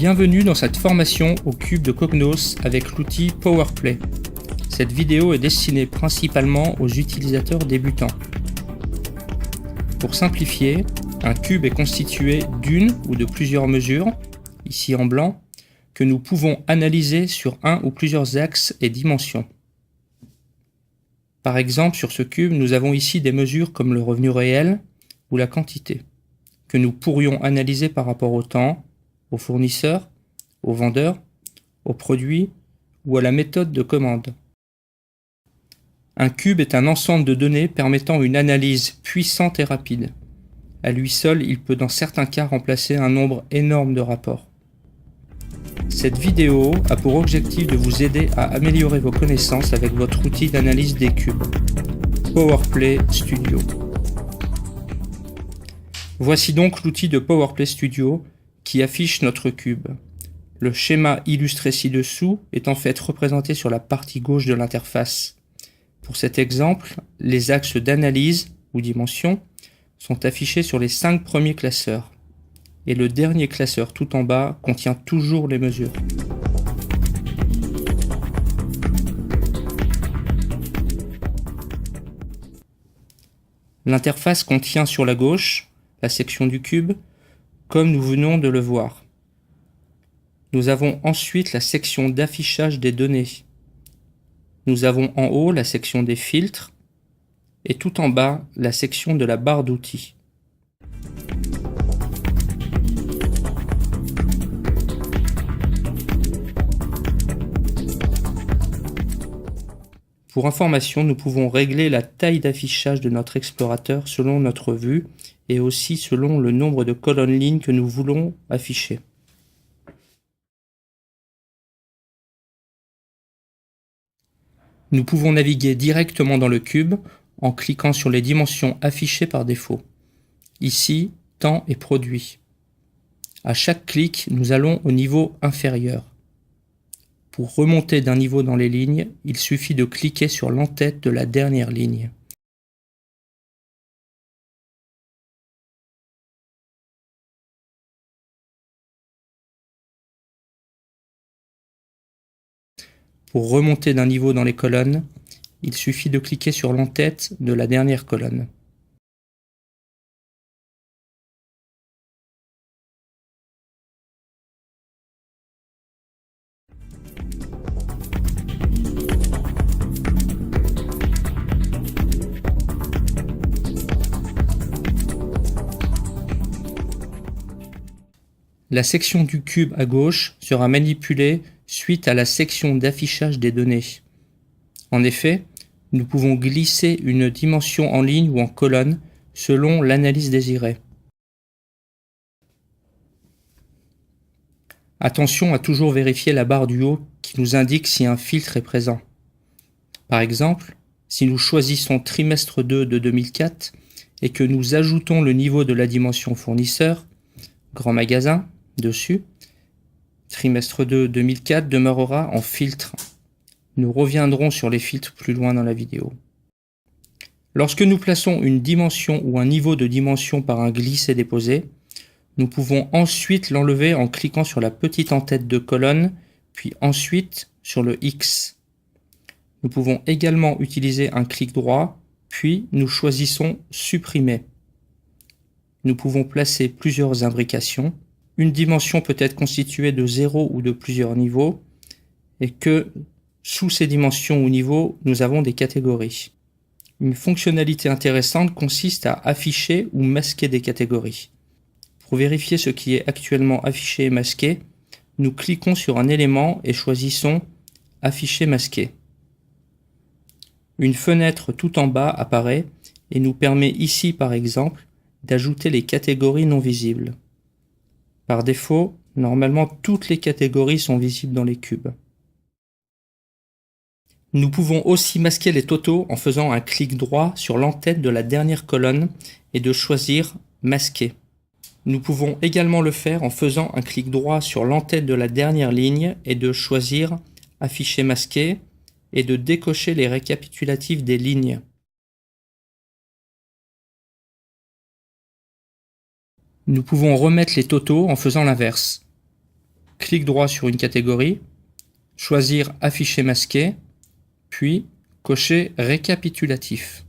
Bienvenue dans cette formation au cube de Cognos avec l'outil PowerPlay. Cette vidéo est destinée principalement aux utilisateurs débutants. Pour simplifier, un cube est constitué d'une ou de plusieurs mesures, ici en blanc, que nous pouvons analyser sur un ou plusieurs axes et dimensions. Par exemple, sur ce cube, nous avons ici des mesures comme le revenu réel ou la quantité, que nous pourrions analyser par rapport au temps, au fournisseur, au vendeur, au produit ou à la méthode de commande. Un cube est un ensemble de données permettant une analyse puissante et rapide. À lui seul, il peut dans certains cas remplacer un nombre énorme de rapports. Cette vidéo a pour objectif de vous aider à améliorer vos connaissances avec votre outil d'analyse des cubes, PowerPlay Studio. Voici donc l'outil de PowerPlay Studio qui affiche notre cube. Le schéma illustré ci-dessous est en fait représenté sur la partie gauche de l'interface. Pour cet exemple, les axes d'analyse ou dimension sont affichés sur les 5 premiers classeurs. Et le dernier classeur tout en bas contient toujours les mesures. L'interface contient sur la gauche la section du cube, comme nous venons de le voir. Nous avons ensuite la section d'affichage des données. Nous avons en haut la section des filtres et tout en bas la section de la barre d'outils. Pour information, nous pouvons régler la taille d'affichage de notre explorateur selon notre vue et aussi selon le nombre de colonnes-lignes que nous voulons afficher. Nous pouvons naviguer directement dans le cube en cliquant sur les dimensions affichées par défaut. Ici, temps et produit. À chaque clic, nous allons au niveau inférieur. Pour remonter d'un niveau dans les lignes, il suffit de cliquer sur l'entête de la dernière ligne. Pour remonter d'un niveau dans les colonnes, il suffit de cliquer sur l'entête de la dernière colonne. La section du cube à gauche sera manipulée suite à la section d'affichage des données. En effet, nous pouvons glisser une dimension en ligne ou en colonne selon l'analyse désirée. Attention à toujours vérifier la barre du haut qui nous indique si un filtre est présent. Par exemple, si nous choisissons trimestre 2 de 2004 et que nous ajoutons le niveau de la dimension fournisseur, grand magasin, dessus, trimestre 2 2004 demeurera en filtre. Nous reviendrons sur les filtres plus loin dans la vidéo. Lorsque nous plaçons une dimension ou un niveau de dimension par un glisser-déposer, nous pouvons ensuite l'enlever en cliquant sur la petite entête de colonne, puis ensuite sur le X. Nous pouvons également utiliser un clic droit, puis nous choisissons Supprimer. Nous pouvons placer plusieurs imbrications. Une dimension peut être constituée de 0 ou de plusieurs niveaux, et que sous ces dimensions ou niveaux, nous avons des catégories. Une fonctionnalité intéressante consiste à afficher ou masquer des catégories. Pour vérifier ce qui est actuellement affiché et masqué, nous cliquons sur un élément et choisissons Afficher masqué. Une fenêtre tout en bas apparaît et nous permet ici par exemple d'ajouter les catégories non visibles. Par défaut, normalement toutes les catégories sont visibles dans les cubes. Nous pouvons aussi masquer les totaux en faisant un clic droit sur l'entête de la dernière colonne et de choisir Masquer. Nous pouvons également le faire en faisant un clic droit sur l'entête de la dernière ligne et de choisir Afficher masqué et de décocher les récapitulatifs des lignes. Nous pouvons remettre les totaux en faisant l'inverse. clic droit sur une catégorie, choisir Afficher masqué, puis cocher Récapitulatif.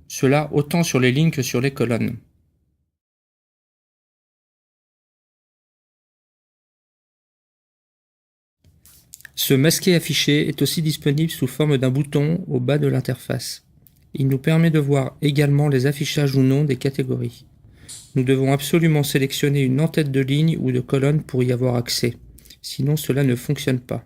Cela autant sur les lignes que sur les colonnes. Ce masqué affiché est aussi disponible sous forme d'un bouton au bas de l'interface. Il nous permet de voir également les affichages ou non des catégories. Nous devons absolument sélectionner une en-tête de ligne ou de colonne pour y avoir accès, sinon cela ne fonctionne pas.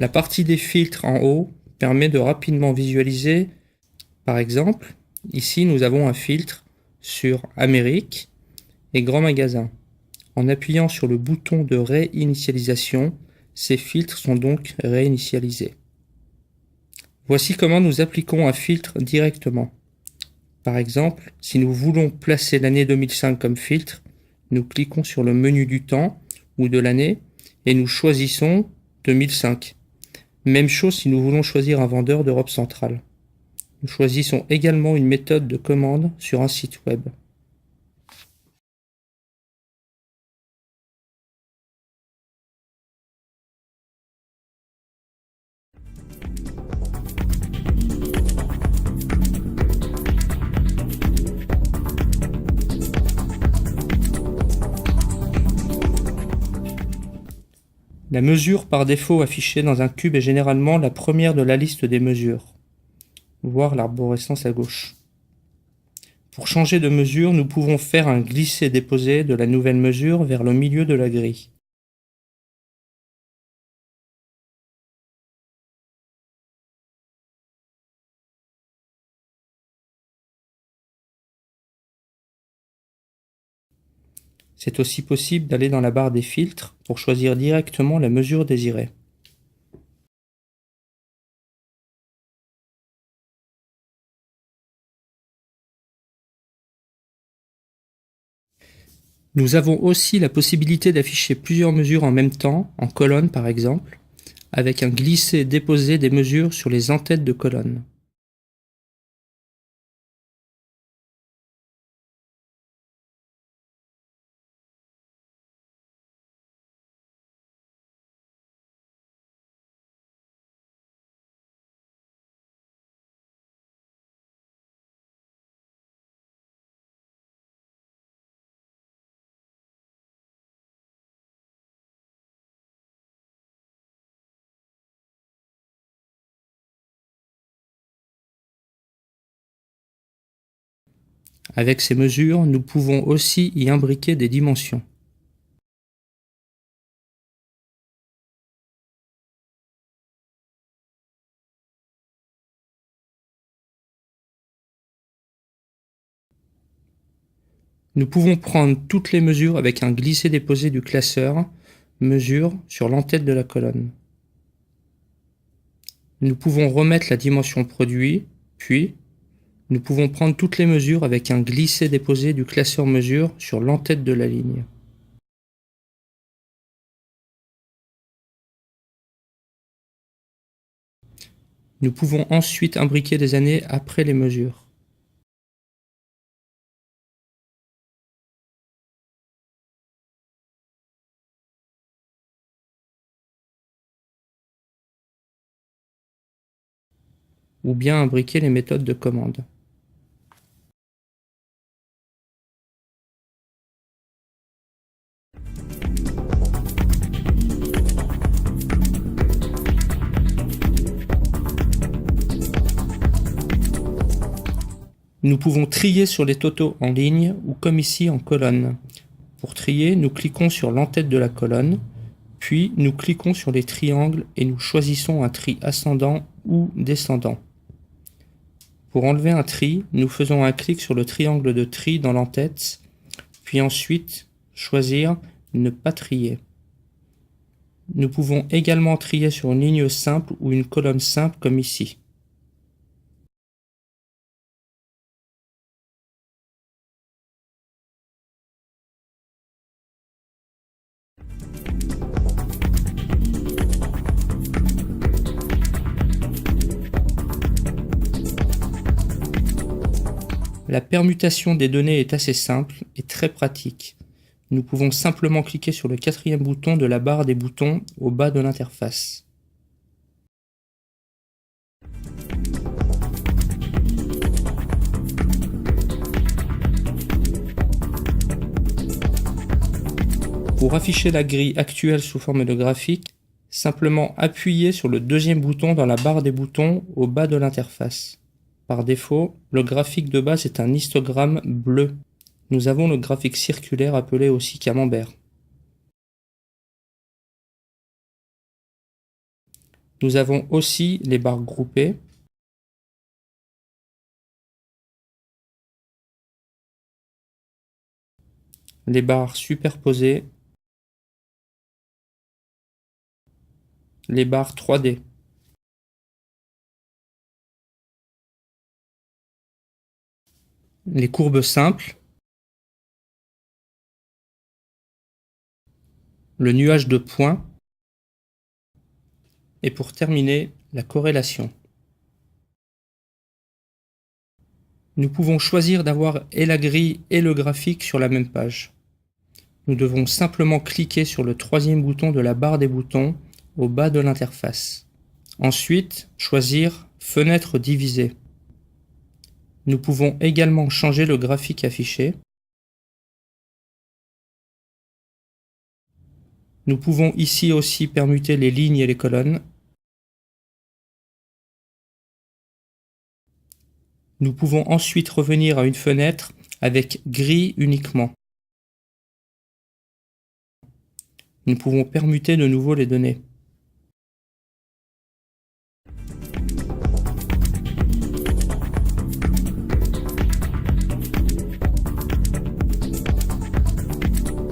La partie des filtres en haut permet de rapidement visualiser. Par exemple, ici nous avons un filtre sur Amérique et Grand Magasin. En appuyant sur le bouton de réinitialisation, ces filtres sont donc réinitialisés. Voici comment nous appliquons un filtre directement. Par exemple, si nous voulons placer l'année 2005 comme filtre, nous cliquons sur le menu du temps ou de l'année et nous choisissons 2005. Même chose si nous voulons choisir un vendeur d'Europe centrale. Nous choisissons également une méthode de commande sur un site web. La mesure par défaut affichée dans un cube est généralement la première de la liste des mesures. Voir l'arborescence à gauche. Pour changer de mesure, nous pouvons faire un glisser-déposer de la nouvelle mesure vers le milieu de la grille. C'est aussi possible d'aller dans la barre des filtres pour choisir directement la mesure désirée. Nous avons aussi la possibilité d'afficher plusieurs mesures en même temps, en colonne par exemple, avec un glisser-déposer des mesures sur les en-têtes de colonne. Avec ces mesures, nous pouvons aussi y imbriquer des dimensions. Nous pouvons prendre toutes les mesures avec un glisser-déposer du classeur mesure sur l'en-tête de la colonne. Nous pouvons remettre la dimension produit, puis nous pouvons prendre toutes les mesures avec un glisser-déposer du classeur mesure sur l'en-tête de la ligne. Nous pouvons ensuite imbriquer des années après les mesures. Ou bien imbriquer les méthodes de commande. Nous pouvons trier sur les totaux en ligne ou comme ici en colonne. Pour trier, nous cliquons sur l'en-tête de la colonne, puis nous cliquons sur les triangles et nous choisissons un tri ascendant ou descendant. Pour enlever un tri, nous faisons un clic sur le triangle de tri dans l'en-tête, puis ensuite choisir ne pas trier. Nous pouvons également trier sur une ligne simple ou une colonne simple comme ici. La permutation des données est assez simple et très pratique. Nous pouvons simplement cliquer sur le 4e bouton de la barre des boutons au bas de l'interface. Pour afficher la grille actuelle sous forme de graphique, simplement appuyer sur le 2e bouton dans la barre des boutons au bas de l'interface. Par défaut, le graphique de base est un histogramme bleu. Nous avons le graphique circulaire appelé aussi camembert. Nous avons aussi les barres groupées, les barres superposées, les barres 3D. Les courbes simples, le nuage de points, et pour terminer, la corrélation. Nous pouvons choisir d'avoir et la grille et le graphique sur la même page. Nous devons simplement cliquer sur le 3e bouton de la barre des boutons au bas de l'interface. Ensuite, choisir Fenêtre divisée. Nous pouvons également changer le graphique affiché. Nous pouvons ici aussi permuter les lignes et les colonnes. Nous pouvons ensuite revenir à une fenêtre avec grille uniquement. Nous pouvons permuter de nouveau les données.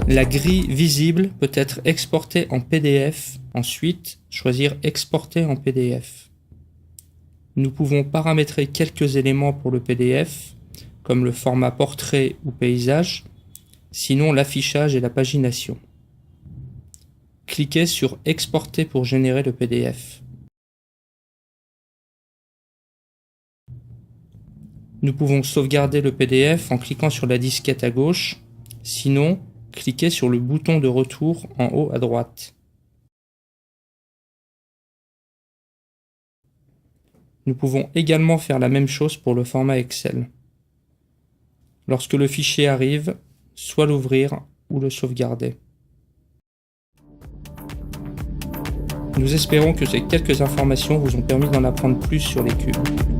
La grille visible peut être exportée en PDF. Ensuite, choisir Exporter en PDF. Nous pouvons paramétrer quelques éléments pour le PDF, comme le format portrait ou paysage, sinon l'affichage et la pagination. Cliquez sur Exporter pour générer le PDF. Nous pouvons sauvegarder le PDF en cliquant sur la disquette à gauche, sinon cliquez sur le bouton de retour en haut à droite. Nous pouvons également faire la même chose pour le format Excel. Lorsque le fichier arrive, soit l'ouvrir ou le sauvegarder. Nous espérons que ces quelques informations vous ont permis d'en apprendre plus sur les cubes.